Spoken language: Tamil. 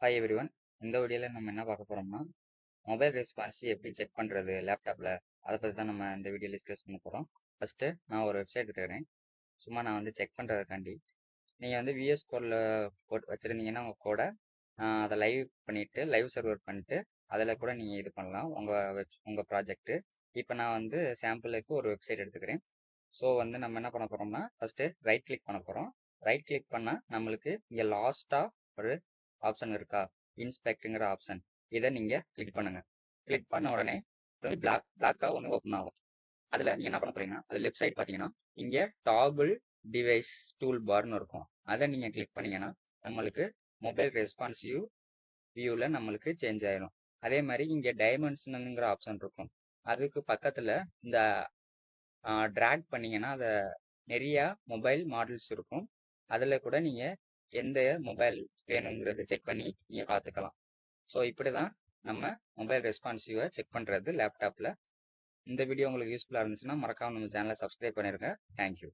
Hi everyone. இந்த வீடியோவில் நம்ம என்ன பார்க்க போகிறோம்னா மொபைல் ரெஸ்பான்ஸ் எப்படி செக் பண்ணுறது லேப்டாப்பில், அதை பற்றி தான் நம்ம இந்த வீடியோ டிஸ்கஸ் பண்ண போகிறோம். ஃபஸ்ட்டு நான் ஒரு வெப்சைட் எடுத்துக்கிறேன். சும்மா நான் வந்து செக் பண்ணுறதுக்காண்டி நீங்கள் வந்து விஎஸ் கோடில் போட்டு வச்சுருந்தீங்கன்னா உங்கள் கோடை அதை லைவ் பண்ணிவிட்டு லைவ் சர்வர் பண்ணிட்டு அதில் கூட நீங்கள் இது பண்ணலாம் உங்கள் ப்ராஜெக்ட்டு. இப்போ நான் வந்து சாம்பிளுக்கு ஒரு வெப்சைட் எடுத்துக்கிறேன். ஸோ வந்து நம்ம என்ன பண்ண போகிறோம்னா ஃபஸ்ட்டு ரைட் கிளிக் பண்ண போகிறோம். ரைட் கிளிக் பண்ணால் நம்மளுக்கு இங்கே லாஸ்ட்டாக ஒரு ஆப்ஷன் இருக்கா, இன்ஸ்பெக்ட்டுங்கிற ஆப்ஷன். இதை நீங்கள் கிளிக் பண்ணுங்கள். கிளிக் பண்ண உடனே பிளாக்காக ஒன்று ஓப்பன் ஆகும். அதில் நீங்கள் என்ன பண்ண போறீங்கன்னா அது லெஃப்ட் சைட் பார்த்தீங்கன்னா இங்கே டாபிள் டிவைஸ் டூல் பார்னு இருக்கும். அதை நீங்கள் கிளிக் பண்ணீங்கன்னா நம்மளுக்கு மொபைல் ரெஸ்பான்சிவ் வியூவில் நம்மளுக்கு சேஞ்ச் ஆயிடும். அதே மாதிரி இங்கே டைமென்ஷனுங்கிற ஆப்ஷன் இருக்கும். அதுக்கு பக்கத்தில் இந்த ட்ராக் பண்ணிங்கன்னா அதை நிறையா மொபைல் மாடல்ஸ் இருக்கும். அதில் கூட நீங்கள் எந்த மொபைல் வேணுங்கிறத செக் பண்ணி நீங்கள் பார்த்துக்கலாம். ஸோ இப்படி தான் நம்ம மொபைல் ரெஸ்பான்சிவை செக் பண்ணுறது லேப்டாப்பில். இந்த வீடியோ உங்களுக்கு யூஸ்ஃபுல்லாக இருந்துச்சுன்னா மறக்காமல் நம்ம சேனலை சப்ஸ்கிரைப் பண்ணிடுங்க. தேங்க்யூ.